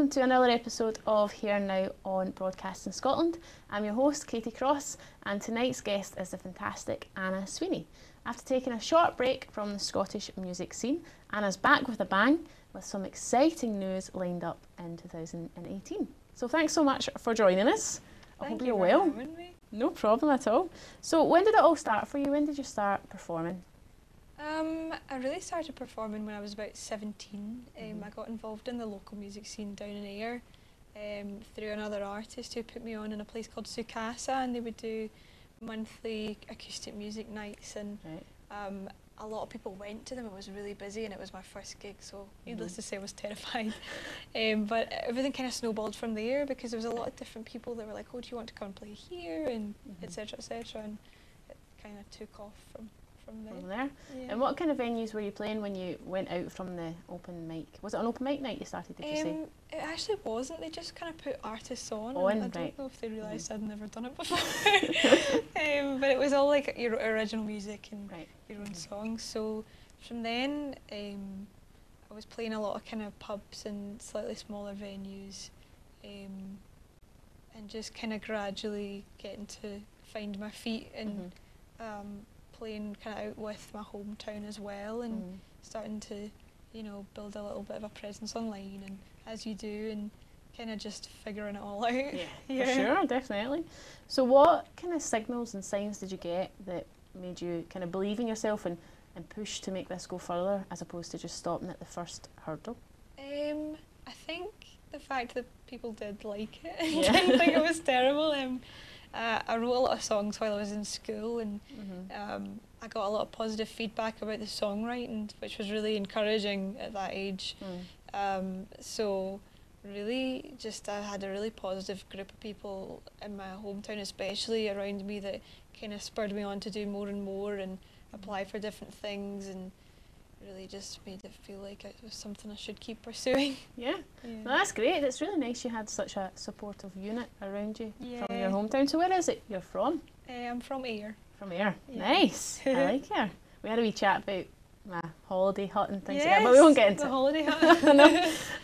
welcome to another episode of Here Now on Broadcasting Scotland. I'm your host, Katee Cross, and tonight's guest is the fantastic Anna Sweeney. After taking a short break from the Scottish music scene, Anna's back with a bang with some exciting news lined up in 2018. So thanks so much for joining us. I hope you're well. Thank you for having me. No problem at all. So when did it all start for you? When did you start performing? I really started performing when I was about 17. I got involved in the local music scene down in Ayr through another artist who put me on in a place called Sukasa, and they would do monthly acoustic music nights, and a lot of people went to them. It was really busy and it was my first gig, so needless to say I was terrified. But everything kind of snowballed from there because there was a lot of different people that were like, oh, do you want to come and play here, and etc, and it kind of took off from there. Yeah. And what kind of venues were you playing when you went out from the open mic? Was it an open mic night you started, did you say? It actually wasn't. They just kind of put artists on. And I don't know if they realised I'd never done it before. But it was all like your original music and your own songs. So from then, I was playing a lot of kind of pubs and slightly smaller venues, and just kind of gradually getting to find my feet and playing kind of out with my hometown as well, and starting to, you know, build a little bit of a presence online, and as you do, and kind of just figuring it all out. Yeah, for sure, definitely. So what kind of signals and signs did you get that made you kind of believe in yourself and push to make this go further, as opposed to just stopping at the first hurdle? I think the fact that people did like it. I didn't think it was terrible. I wrote a lot of songs while I was in school, and I got a lot of positive feedback about the songwriting, which was really encouraging at that age. So really just I had a really positive group of people in my hometown especially around me that kind of spurred me on to do more and more and apply for different things, and really just made it feel like it was something I should keep pursuing. Yeah. Well, that's great. It's really nice you had such a supportive unit around you from your hometown. So where is it you're from? I'm from Ayr. From Ayr. Nice. I like Ayr. We had a wee chat about my holiday hut and things like that, but we won't get into the holiday hut.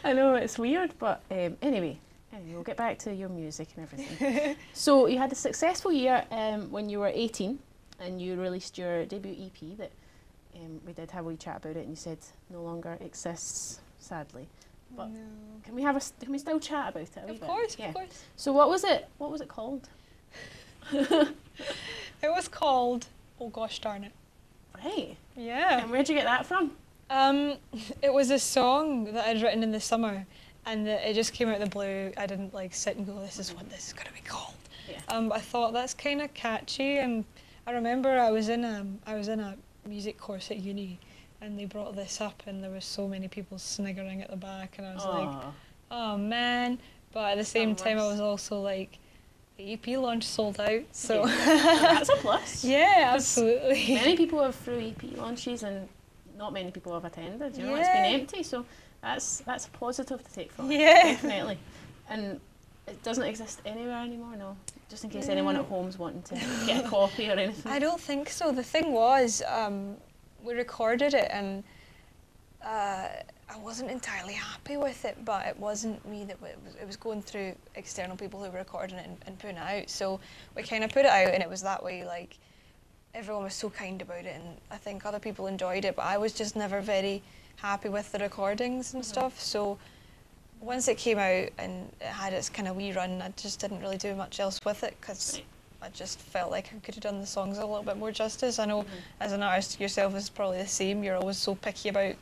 I know it's weird, but anyway, we'll get back to your music and everything. So you had a successful year when you were 18, and you released your debut EP that we did have a wee chat about it, and you said no longer exists, sadly. But can we still chat about it a wee bit? Of course. So what was it called? It was called Oh Gosh Darn It. Right. Yeah. And where'd you get that from? It was a song that I'd written in the summer, and it just came out of the blue. I didn't like sit and go, this is what this is going to be called. I thought that's kind of catchy, and I remember I was in a music course at uni, and they brought this up, and there was so many people sniggering at the back, and I was like, oh man. But at the same time I was also like, the EP launch sold out, so that's a plus. Yeah, absolutely. Many people have through EP launches and not many people have attended, you know, it's been empty, so that's a positive to take from it, definitely. And it doesn't exist anywhere anymore, no? Just in case anyone at home's wanting to get a copy or anything. I don't think so. The thing was, we recorded it, and I wasn't entirely happy with it, but it wasn't me that it was going through external people who were recording it and putting it out. So we kind of put it out, and it was that way, like, everyone was so kind about it, and I think other people enjoyed it, but I was just never very happy with the recordings and stuff. So once it came out and it had its kind of wee run, I just didn't really do much else with it, because I just felt like I could have done the songs a little bit more justice. I know as an artist yourself is probably the same. You're always so picky about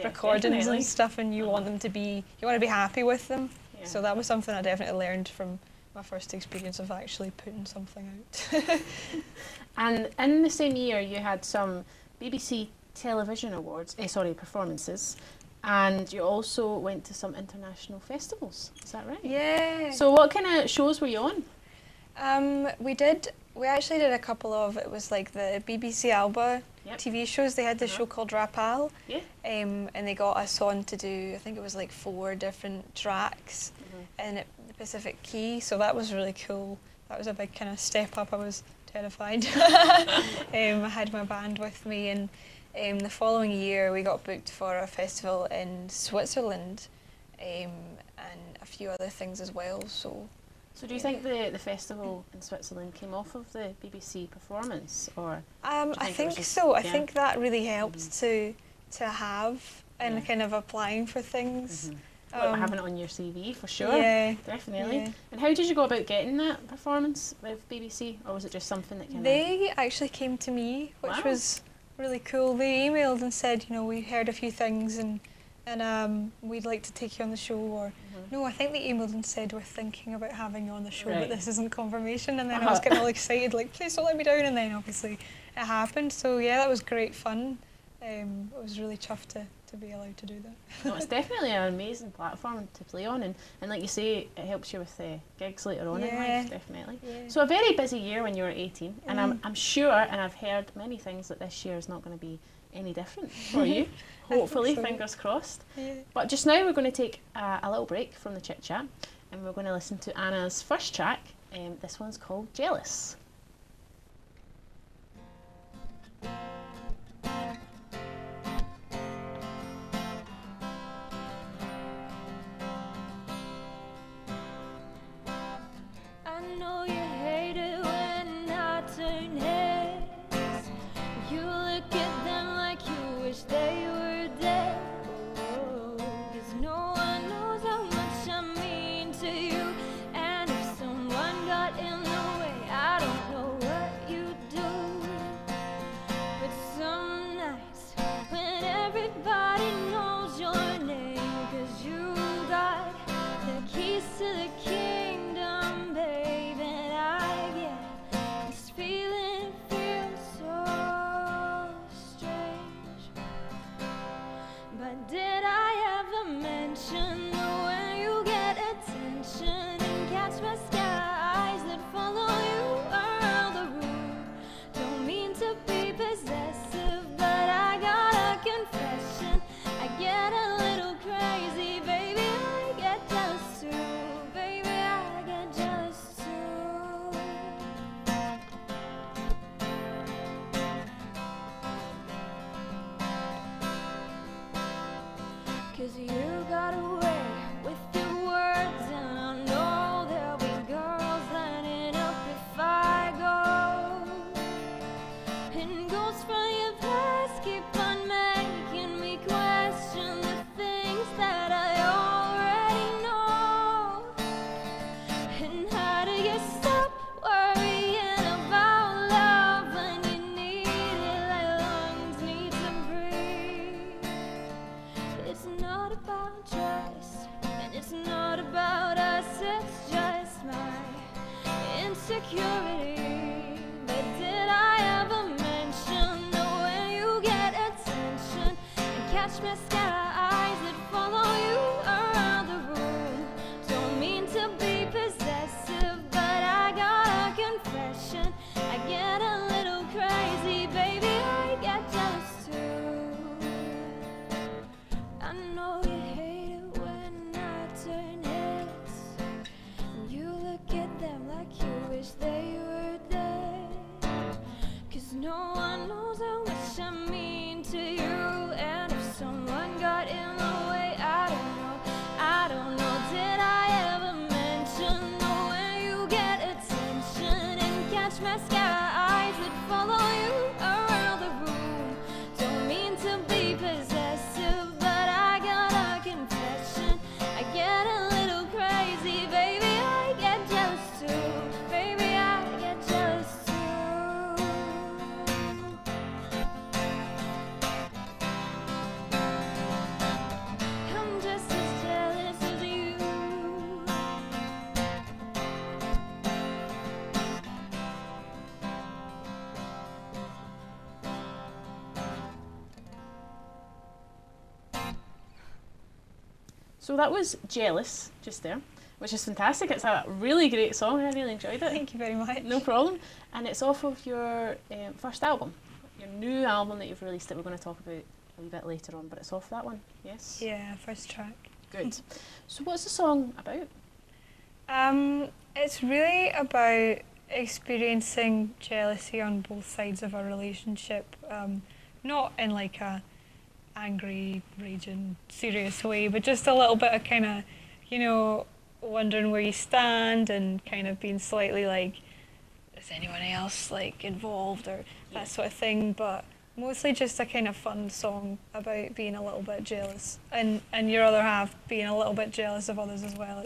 recordings and stuff, and you want them to be, you want to be happy with them. So that was something I definitely learned from my first experience of actually putting something out. And in the same year you had some BBC television awards, performances, and you also went to some international festivals, is that right? Yeah. So what kind of shows were you on? We actually did a couple of, it was like the BBC Alba TV shows. They had this show called Rapal, and they got us on to do, I think it was like 4 different tracks in the Pacific Key, so that was really cool. That was a big kind of step up. I was terrified. I had my band with me, and the following year we got booked for a festival in Switzerland, and a few other things as well. So do you think the festival in Switzerland came off of the BBC performance, or? I think so. I think that really helped to have in Yeah. kind of applying for things. Like having it on your CV, for sure. Yeah, Definitely. yeah. And how did you go about getting that performance with BBC, or was it just something that kind of? They actually came to me, which Wow. was really cool. They emailed and said, you know, we heard a few things and we'd like to take you on the show. Or no, I think they emailed and said we're thinking about having you on the show, Right. but this isn't confirmation. And then I was getting all excited, like, please don't let me down. And then obviously it happened. So yeah, that was great fun. I was really chuffed to be allowed to do that. No, it's definitely an amazing platform to play on, and like you say, it helps you with gigs later on in Yeah. life, definitely. Yeah. So a very busy year when you were 18, and I'm sure, and I've heard many things, that this year is not going to be any different for you. Hopefully, so. fingers crossed. Yeah. But just now we're going to take a little break from the chit chat, and we're going to listen to Anna's first track. This one's called Jealous. I know you hate it when I turn heads. You look at them like you wish they were dead. Oh, 'cause no one knows how much I mean to you. And if someone got in the way, I don't know what you'd do. But some nights when everybody knows your name, 'cause you got the keys to the kingdom, babe, and I get this feeling, feels so strange. But did I ever mention that when you get attention and catch my skies that follow you around the room? Don't mean to be possessive, but I got a confession. I get a little crazy, baby, I get jealous too. Baby, I get jealous too. 'Cause you got away with your words, and I know there'll be girls lining up if I go. And ghosts from your past keep on making me question the things that I already know. And how do you stop worrying about love when you need it like lungs need to breathe? It's not about trust, and it's not about us, it's just my insecurity. But did I ever mention that when you get attention and catch my skies that follow you around the room? Don't mean to be possessive, but I got a confession. I get a little crazy, baby, I get jealous too. I know you hate it when I turn heads. You look at them like you wish they were dead. 'Cause no one knows how much I mean to you. And if someone got in the way, I don't know. Did I ever mention that when you get attention and catch my skies that follow you around the room? Don't mean to be possessive, but I got a confession. I get a little crazy, baby, I get jealous too. Baby, I get jealous too. I'm just as jealous as you. So that was Jealous just there, which is fantastic. It's a really great song. I really enjoyed it. Thank you very much. No problem. And it's off of your first album, your new album that you've released that we're going to talk about a wee bit later on, but it's off that one, yes? Yeah, first track. Good. So what's the song about? It's really about experiencing jealousy on both sides of a relationship, not in like a angry, raging, serious way, but just a little bit of kind of, you know, wondering where you stand and kind of being slightly like, is anyone else like involved or that sort of thing, but mostly just a kind of fun song about being a little bit jealous and your other half being a little bit jealous of others as well.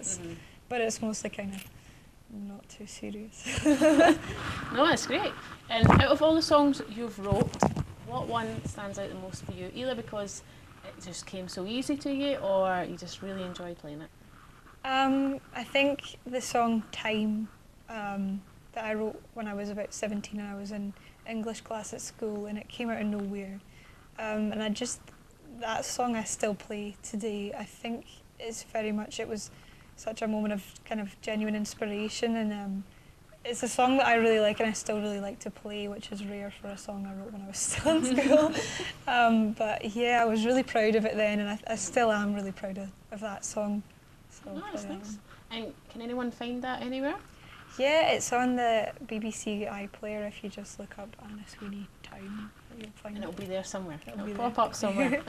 But it's mostly kind of not too serious. No, that's great. And out of all the songs you've wrote, what one stands out the most for you? Either because it just came so easy to you, or you just really enjoyed playing it? I think the song Time that I wrote when I was about 17 and I was in English class at school, and it came out of nowhere. And that song I still play today. I think it's very much, it was such a moment of kind of genuine inspiration, and it's a song that I really like and I still really like to play, which is rare for a song I wrote when I was still in school. But yeah, I was really proud of it then, and I still am really proud of that song. So Nice. And can anyone find that anywhere? Yeah, it's on the BBC iPlayer. If you just look up Anna Sweeney Time, you'll find And it. it'll be there somewhere. It'll be pop there. up somewhere.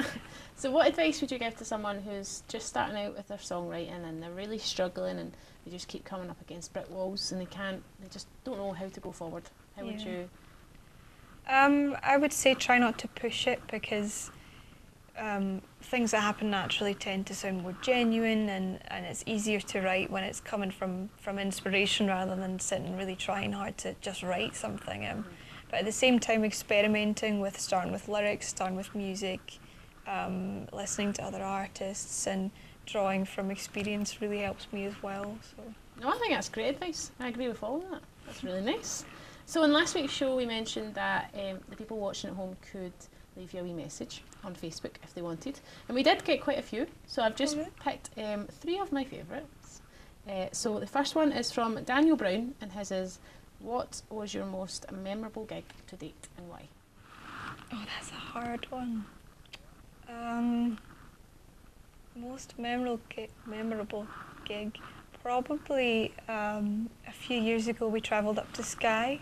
So what advice would you give to someone who's just starting out with their songwriting and they're really struggling and they just keep coming up against brick walls and they just don't know how to go forward? How would you? I would say try not to push it, because things that happen naturally tend to sound more genuine, and it's easier to write when it's coming from inspiration rather than sitting really trying hard to just write something. But at the same time, experimenting with starting with lyrics, starting with music, listening to other artists and drawing from experience really helps me as well. So. No, I think that's great advice. I agree with all of that. That's really nice. So in last week's show we mentioned that the people watching at home could leave you a wee message on Facebook if they wanted. And we did get quite a few, so I've just picked 3 of my favourites. So the first one is from Daniel Brown, and his is, what was your most memorable gig to date and why? Oh, that's a hard one. Most memorable gig. Probably a few years ago we travelled up to Skye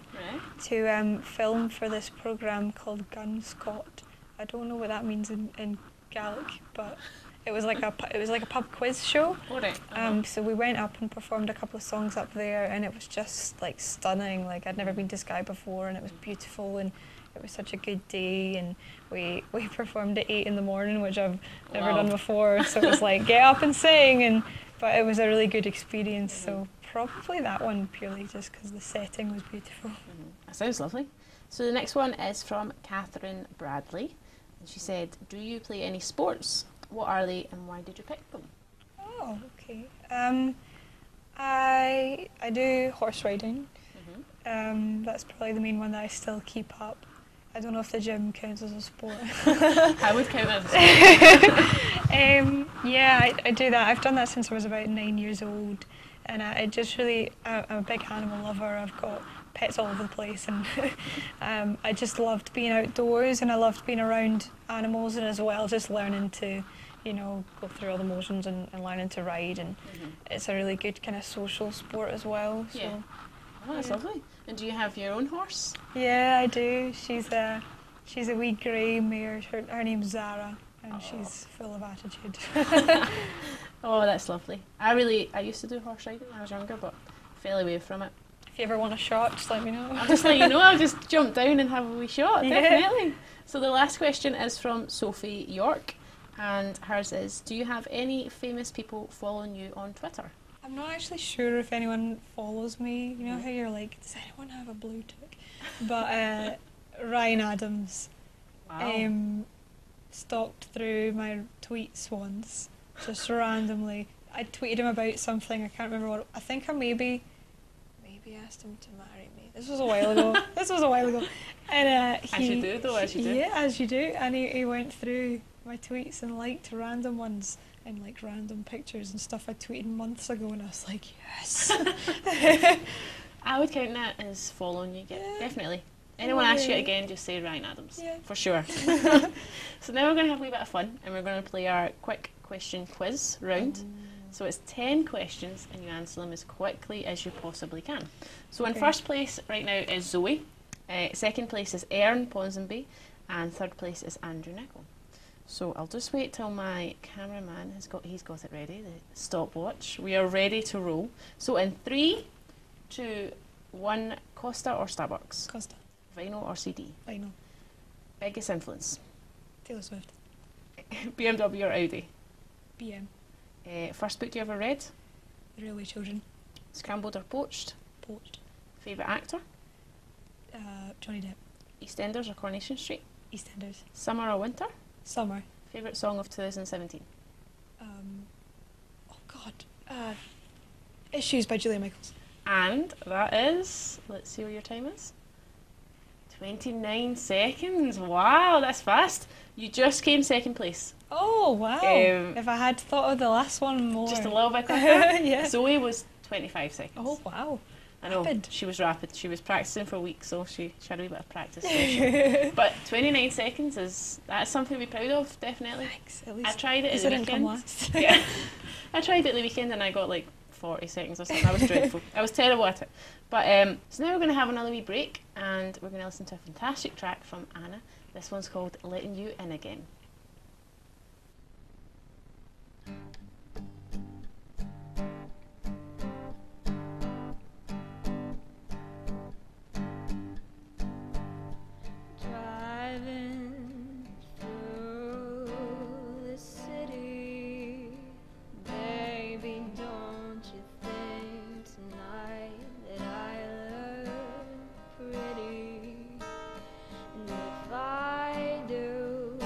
to film for this programme called Gun Scott. I don't know what that means in Gaelic, but it was like a pub quiz show. So we went up and performed a couple of songs up there, and it was just like stunning. Like I'd never been to Skye before, and it was beautiful, and it was such a good day. And we performed at 8 in the morning, which I've never done before. So it was like get up and sing, but it was a really good experience. So probably that one, purely just because the setting was beautiful. That sounds lovely. So the next one is from Catherine Bradley, and she said, do you play any sports? What are they and why did you pick them? Oh, okay. I do horse riding. That's probably the main one that I still keep up. I don't know if the gym counts as a sport. I would count that as a sport. Yeah, I do that. I've done that since I was about 9 years old, and I'm a big animal lover. I've got pets all over the place, and I just loved being outdoors, and I loved being around animals, and as well just learning to, go through all the motions and learning to ride, and it's a really good kind of social sport as well. So. Yeah. Oh, that's lovely. And do you have your own horse? Yeah, I do. She's a wee grey mare. Her name's Zara, and she's full of attitude. Oh, that's lovely. I used to do horse riding when I was younger, but fell away from it. If you ever want a shot, just let me know. I'll just let you know. I'll just jump down and have a wee shot. Definitely. So the last question is from Sophie York, and hers is, do you have any famous people following you on Twitter? I'm not actually sure if anyone follows me. You know how you're like, does anyone have a blue tick? But Ryan Adams stalked through my tweets once, just randomly. I tweeted him about something, I can't remember what. I think I maybe asked him to marry me. This was a while ago. And as you do, though, as you do. Yeah, as you do. And he went through my tweets and liked random ones. And like random pictures and stuff I tweeted months ago, and I was like, yes. I would count that as following you, definitely. Anyone asks you again, just say Ryan Adams, for sure. So now we're going to have a wee bit of fun, and we're going to play our quick question quiz round. So it's 10 questions, and you answer them as quickly as you possibly can. So in first place right now is Zoe, second place is Aaron Ponsonby, and third place is Andrew Nicol. So I'll just wait till my cameraman he's got it ready, the stopwatch. We are ready to roll. So in 3, 2, 1, Costa or Starbucks? Costa. Vinyl or CD? Vinyl. Biggest influence? Taylor Swift. BMW or Audi? BM. First book you ever read? The Railway Children. Scrambled or poached? Poached. Favourite actor? Johnny Depp. EastEnders or Coronation Street? EastEnders. Summer or winter? Summer. Favourite song of 2017? Oh God. Issues by Julia Michaels. And that is, let's see what your time is. 29 seconds. Wow, that's fast. You just came second place. Oh wow! If I had thought of the last one more. Just a little bit quicker. Yeah. Zoe was 25 seconds. Oh wow! I know. Rapid. She was rapid. She was practicing for a week, so she had a wee bit of practice session. But 29 seconds that's something to be proud of, definitely. Thanks. At least I tried it at at the didn't come weekend. last. Yeah. I tried it at the weekend and I got like 40 seconds or something. I was dreadful. I was terrible at it. But so now we're going to have another wee break and we're going to listen to a fantastic track from Anna. This one's called Letting You In Again. Driving through the city, baby, don't you think tonight that I look pretty? And if I do,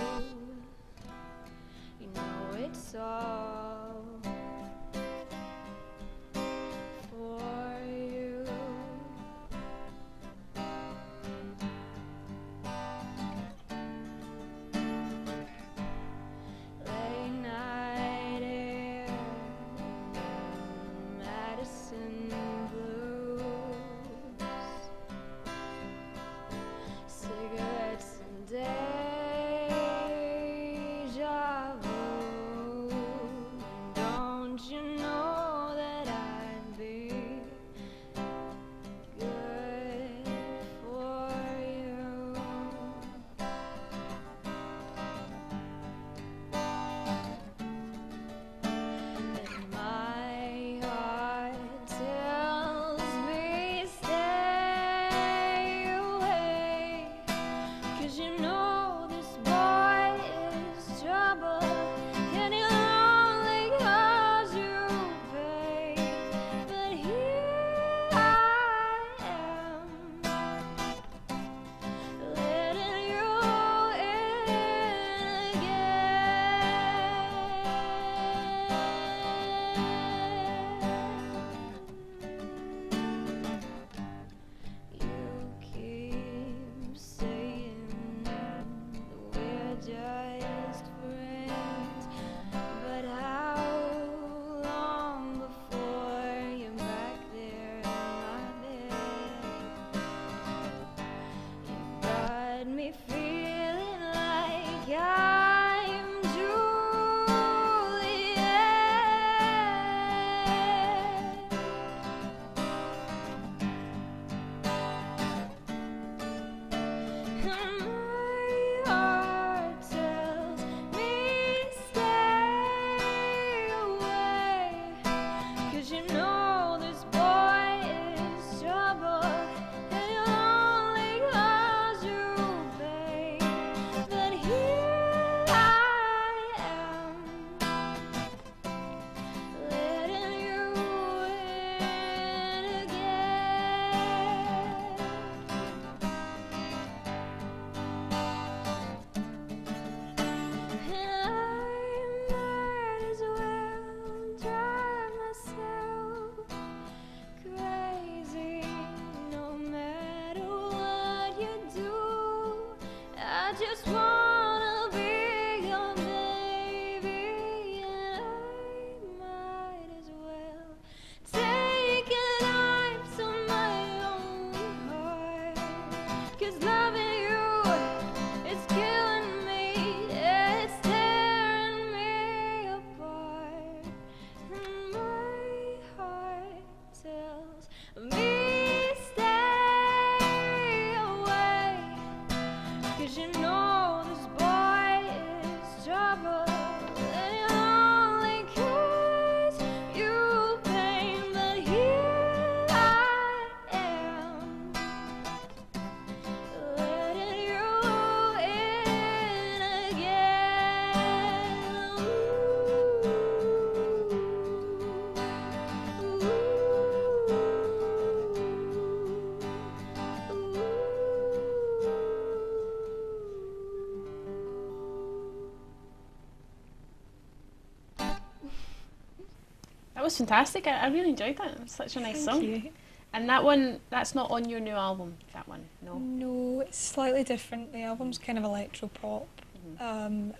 was fantastic. I really enjoyed that. It was such a nice song. Thank you. And that one, that's not on your new album, that one? No? No, it's slightly different. The album's kind of electro pop.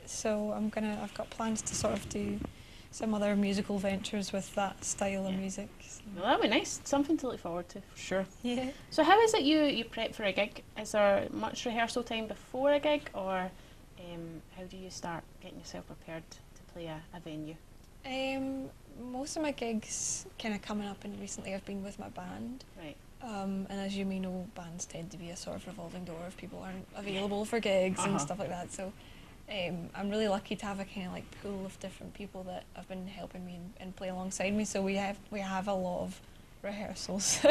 So I've got plans to sort of do some other musical ventures with that style of music. So. Well, that'd be nice. Something to look forward to, for sure. Yeah. So how is it you prep for a gig? Is there much rehearsal time before a gig, or how do you start getting yourself prepared to play a venue? Most of my gigs kind of coming up, and recently I've been with my band. Right. And as you may know, bands tend to be a sort of revolving door if people aren't available for gigs and stuff like that. So I'm really lucky to have a kind of like pool of different people that have been helping me and play alongside me. So we have a lot of rehearsals,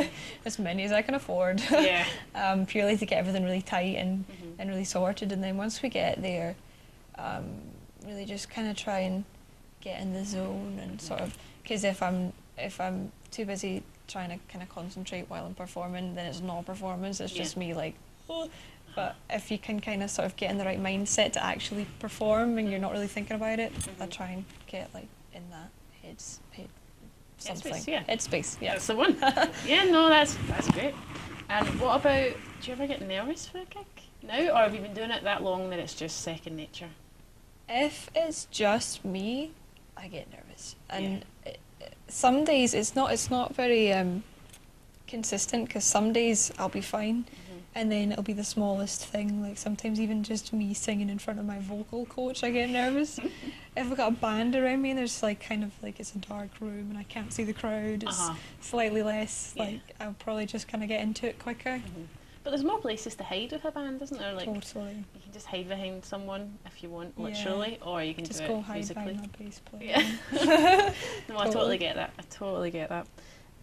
as many as I can afford. Yeah. Purely to get everything really tight and really sorted. And then once we get there, really just kind of try and get in the zone and sort of, because if I'm too busy trying to kind of concentrate while I'm performing, then it's not a performance, it's just me like, oh. But if you can kind of sort of get in the right mindset to actually perform and you're not really thinking about it, I try and get like in that head something. Headspace, yeah. That's the one. Yeah, no, that's great. And what about, do you ever get nervous for a gig now, or have you been doing it that long that it's just second nature? If it's just me, I get nervous, and some days it's not very consistent, because some days I'll be fine, and then it'll be the smallest thing, like sometimes even just me singing in front of my vocal coach I get nervous. If I've got a band around me and there's like kind of like it's a dark room and I can't see the crowd, it's slightly less, like I'll probably just kind of get into it quicker. But there's more places to hide with a band, isn't there? Like, totally. You can just hide behind someone if you want, literally, or you can just do go it hide musically. behind my bass player. Yeah. No, I totally get that. I totally get that.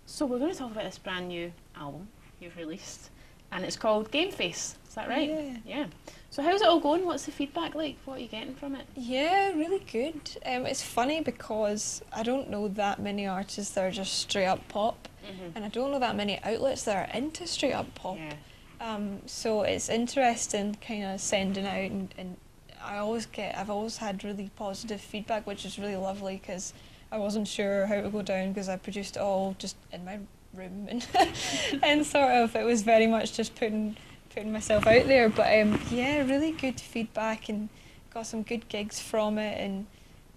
So we're going to talk about this brand new album you've released, and it's called Game Face. Is that right? Yeah. So how's it all going? What's the feedback like? What are you getting from it? Yeah, really good. It's funny because I don't know that many artists that are just straight up pop, and I don't know that many outlets that are into straight up pop. Yeah. So it's interesting kind of sending out, and I've always had really positive feedback, which is really lovely, because I wasn't sure how it would go down, because I produced it all just in my room, and and sort of it was very much just putting myself out there. But yeah, really good feedback and got some good gigs from it, and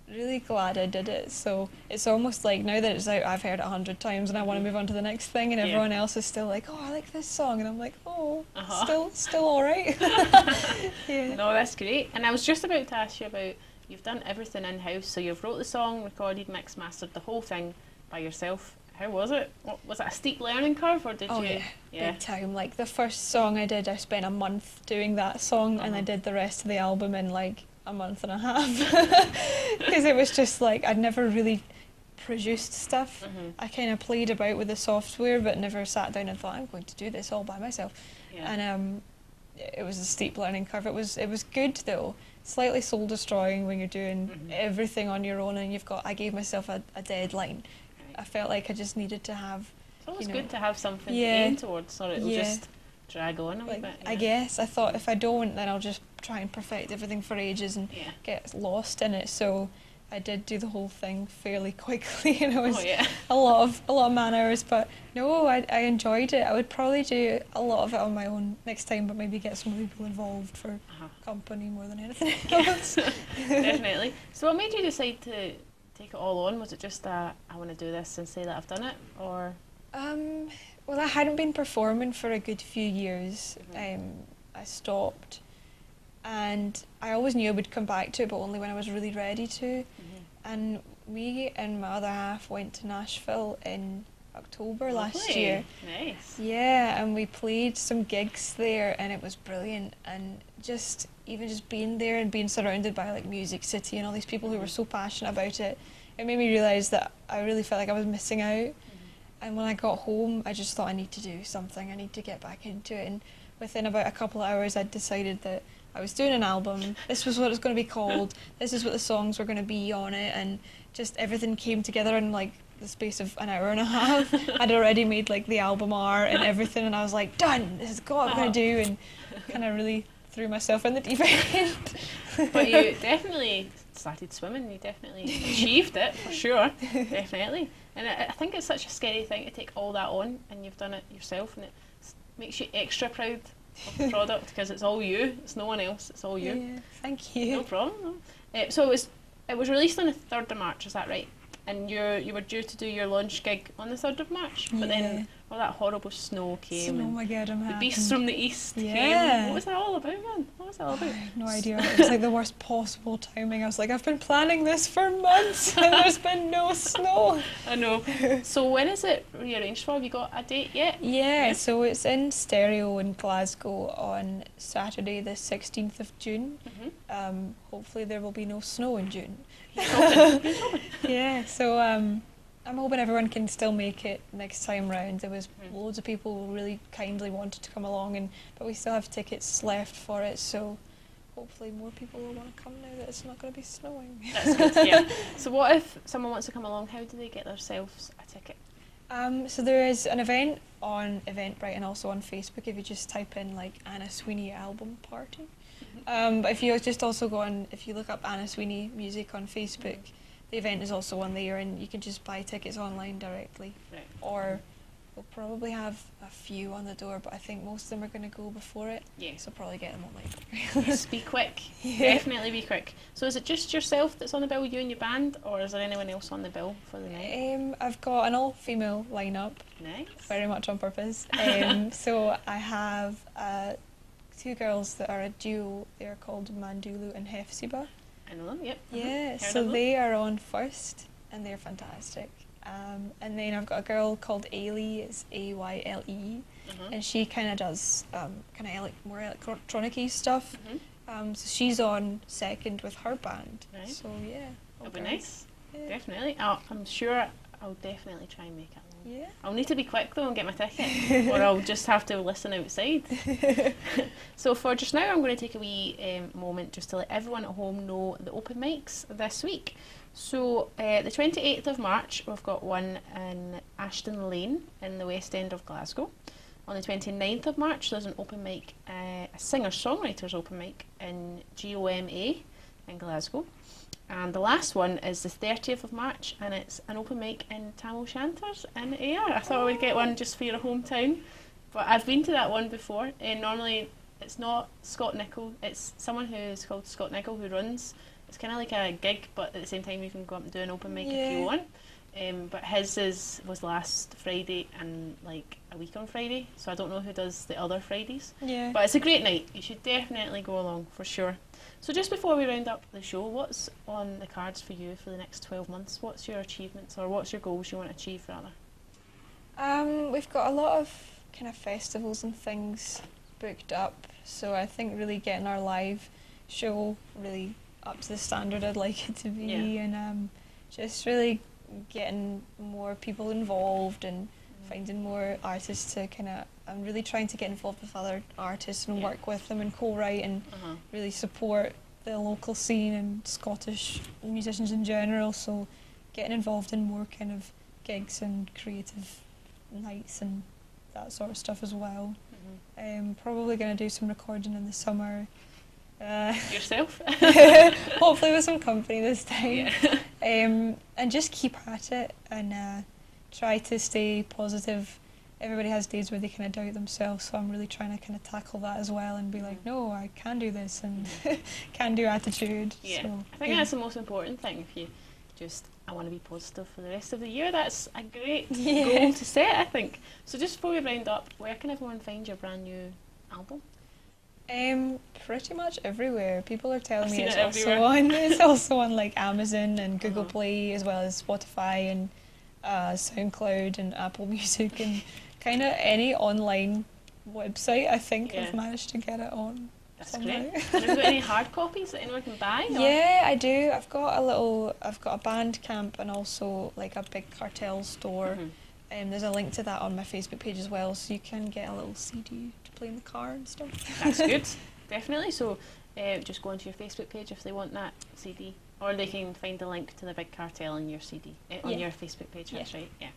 really glad I did it. So it's almost like now that it's out, I've heard it 100 times and I want to move on to the next thing, and everyone else is still like, oh, I like this song, and I'm like, oh, still all right. Yeah. No, that's great. And I was just about to ask you about, you've done everything in-house, so you've wrote the song, recorded, mixed, mastered the whole thing by yourself. How was it? Was it a steep learning curve, or did you? Yeah, big time. Like the first song I did, I spent a month doing that song, and I did the rest of the album in like a month and a half, because it was just like I'd never really produced stuff. I kind of played about with the software, but never sat down and thought, I'm going to do this all by myself. And it was a steep learning curve. It was good though. Slightly soul destroying when you're doing everything on your own, and I gave myself a deadline. I felt like I just needed to have. It's always good to have something to aim towards, or it'll just drag on a wee bit. I guess I thought if I don't, then I'll just try and perfect everything for ages and get lost in it. So I did do the whole thing fairly quickly, and it was a lot of man hours. But no, I enjoyed it. I would probably do a lot of it on my own next time, but maybe get some people involved for company more than anything else. Definitely. So what made you decide to take it all on? Was it just I want to do this and say that I've done it, or? Well, I hadn't been performing for a good few years. I stopped, and I always knew I would come back to it, but only when I was really ready to. And me and my other half went to Nashville in October last year. Nice. Yeah, and we played some gigs there, and it was brilliant. And just being there and being surrounded by like Music City and all these people who were so passionate about it, it made me realise that I really felt like I was missing out. And when I got home, I just thought I need to do something. I need to get back into it. And within about a couple of hours, I'd decided that I was doing an album. This was what it was going to be called. This is what the songs were going to be on it. And just everything came together in like the space of an hour and a half. I'd already made like the album art and everything, and I was like, done. This is what I'm going to do. And kind of really threw myself in the deep end. But you definitely started swimming. You definitely achieved it, for sure. Definitely. And I think it's such a scary thing to take all that on, and you've done it yourself, and it makes you extra proud of the product because it's all you. It's no one else. It's all you. Yeah, thank you. No problem. No. So it was released on the 3rd of March. Is that right? And you were due to do your launch gig on the 3rd of March, but then all that horrible snow came. Snowmageddon The beasts from the east Yeah. came. What was that all about, man? What was that all about? I have no idea. It was like the worst possible timing. I was like, I've been planning this for months and there's been no snow. I know. So when is it rearranged for? Have you got a date yet? Yeah, so it's in Stereo in Glasgow on Saturday the 16th of June. Hopefully there will be no snow in June. Yeah, so I'm hoping everyone can still make it next time round. There was loads of people who really kindly wanted to come along, but we still have tickets left for it, so hopefully more people will want to come now that it's not going to be snowing. That's good, yeah. So what if someone wants to come along, how do they get themselves a ticket? So there is an event on Eventbrite and also on Facebook if you just type in like Anna Sweeney album party. But if you just also if you look up Anna Sweeney music on Facebook, the event is also on there and you can just buy tickets online directly. Right. Or we'll probably have a few on the door, but I think most of them are going to go before it. Yeah. So probably get them online. Yes, be quick. Yeah. Definitely be quick. So is it just yourself that's on the bill, you and your band, or is there anyone else on the bill for the night? I've got an all-female lineup, Nice. very much on purpose. So I have 2 girls that are a duo. They're called Mandulu and Hefzibah. I know them, yep. Yeah, Heard so of them. they are on first and they're fantastic. And then I've got a girl called Ailey, it's AYLE, and she kind of does more electronic-y stuff. So she's on second with her band. Right. So yeah. It'll be nice. Yeah. Definitely. I'm sure I'll definitely try and make it along. Yeah. I'll need to be quick though and get my ticket, or I'll just have to listen outside. So for just now, I'm going to take a wee moment just to let everyone at home know the open mics this week. So the 28th of March, we've got one in Ashton Lane in the West End of Glasgow. On the 29th of March, there's an open mic, a singer-songwriters open mic in GOMA in Glasgow. And the last one is the 30th of March, and it's an open mic in Tam O'Shanter's in Ayr. I thought I would get one just for your hometown, but I've been to that one before. Normally, it's not Scott Nicol, it's someone who is called Scott Nicol who runs. It's kind of like a gig, but at the same time you can go up and do an open mic if you want. But his was last Friday and like a week on Friday, so I don't know who does the other Fridays. Yeah. But it's a great night. You should definitely go along for sure. So just before we round up the show, what's on the cards for you for the next 12 months? What's your achievements or what's your goals you want to achieve rather? We've got a lot of kind of festivals and things booked up, so I think really getting our live show really up to the standard I'd like it to be, and just really getting more people involved and finding more artists to I'm really trying to get involved with other artists and work with them and co-write and really support the local scene and Scottish musicians in general, so getting involved in more kind of gigs and creative nights and that sort of stuff as well. Probably going to do some recording in the summer. Yourself? Hopefully with some company this time. And just keep at it and try to stay positive. Everybody has days where they kind of doubt themselves, so I'm really trying to kind of tackle that as well and be like, no, I can do this, and can do attitude. Yeah, so, I think that's the most important thing. If you just, I want to be positive for the rest of the year, that's a great goal to set, I think. So just before we round up, where can everyone find your brand new album? Pretty much everywhere. People are telling me it's also on like Amazon and Google Play, as well as Spotify and SoundCloud and Apple Music and kind of any online website. I think I've managed to get it on. That's somehow. great. And have you got any hard copies that anyone can buy? Or? Yeah, I do. I've got a Bandcamp and also like a big Cartel store. There's a link to that on my Facebook page as well, so you can get a little CD to play in the car and stuff. That's good, definitely. So just go onto your Facebook page if they want that CD, or they can find the link to the Big Cartel on your CD on your Facebook page. That's right. Yeah.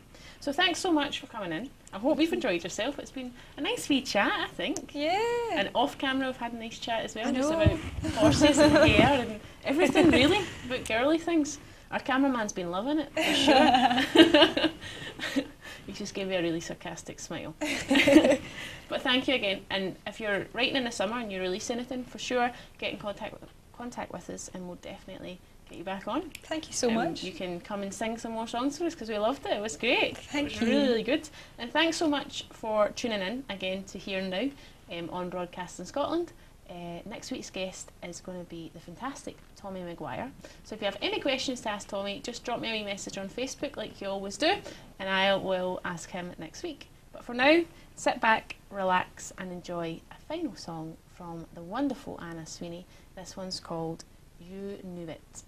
So thanks so much for coming in. I hope you've enjoyed yourself. It's been a nice wee chat, I think. Yeah. And off camera, we've had a nice chat as well, I just know. about horses and hair and everything really, about girly things. Our cameraman's been loving it, for sure. He just gave me a really sarcastic smile. But thank you again. And if you're writing in the summer and you release anything, for sure, get in contact with us, and we'll definitely get you back on. Thank you so much. You can come and sing some more songs for us, because we loved it. It was great. Thank it was you. really, really good. And thanks so much for tuning in again to Here and Now on Broadcasting Scotland. Next week's guest is going to be the fantastic Tommy Maguire. So if you have any questions to ask Tommy, just drop me a wee message on Facebook like you always do, and I will ask him next week. But for now, sit back, relax, and enjoy a final song from the wonderful Anna Sweeney. This one's called You Knew It.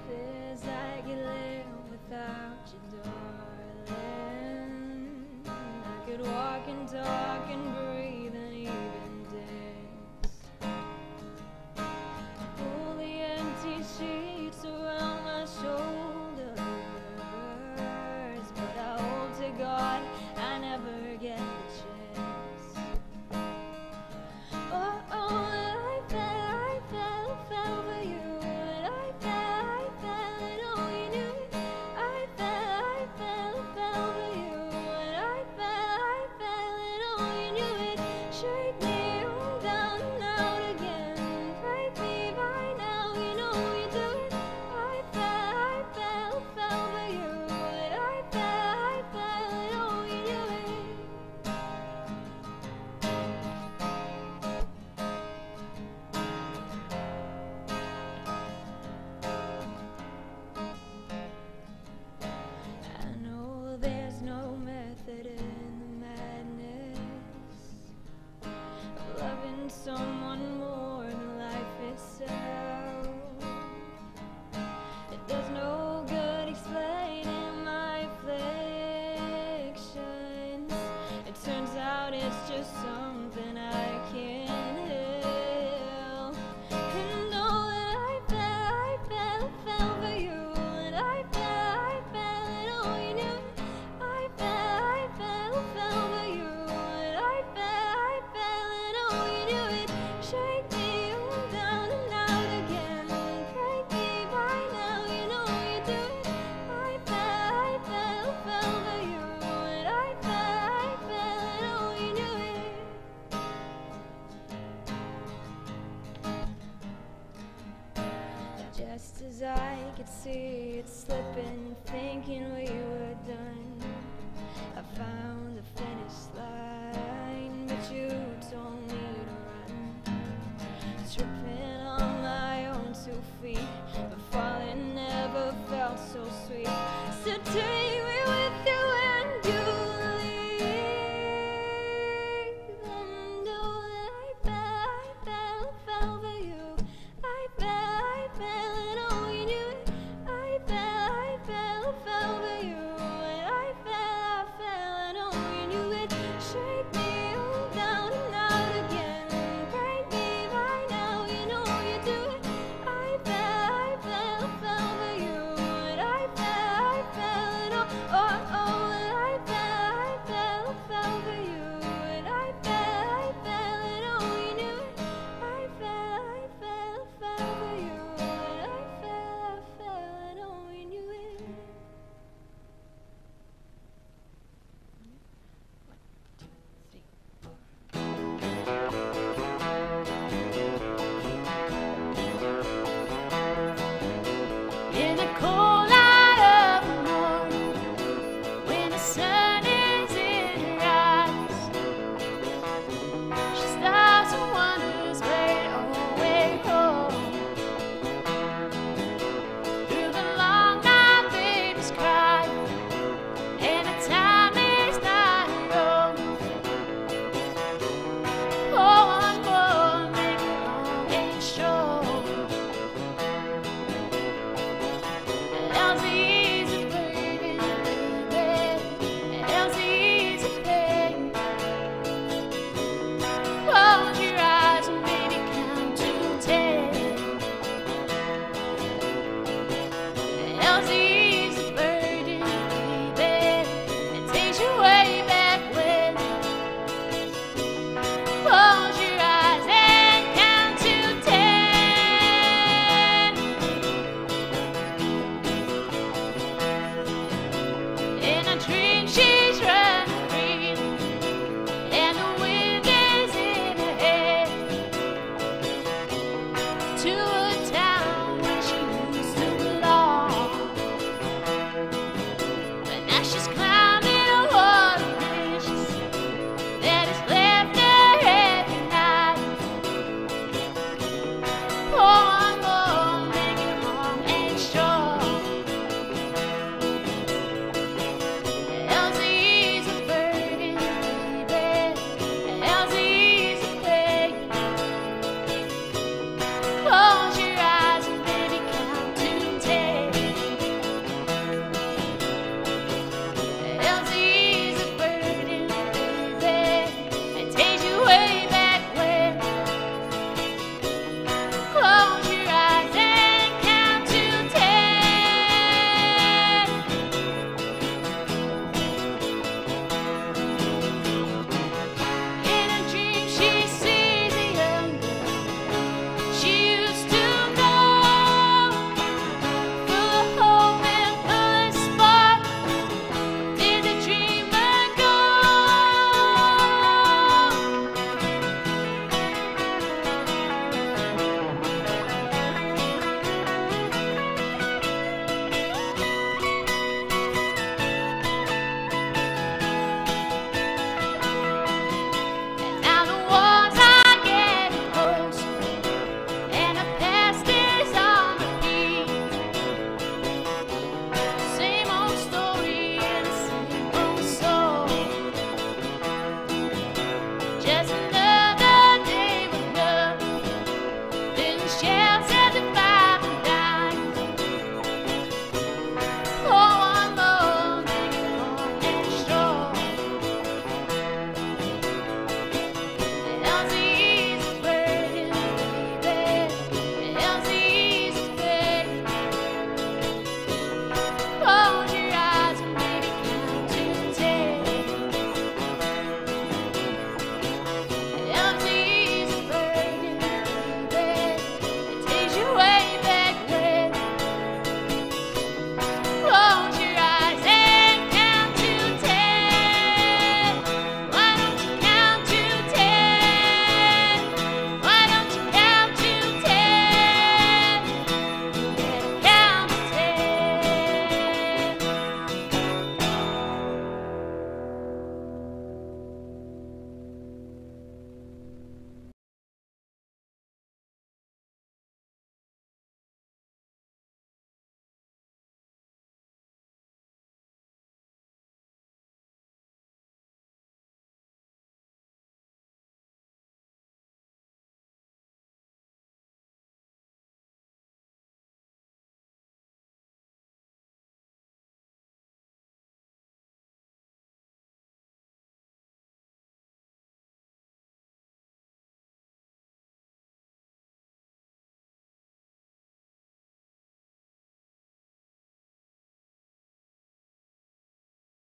Feels like you live without you, darling. I could walk and talk and breathe and even dance. Pull the empty sheets around my shoulders, but I hope to God I never get the chance. Oh, oh, I fell for you. Someone more than life itself. It does no good explaining my afflictions. It turns out it's just some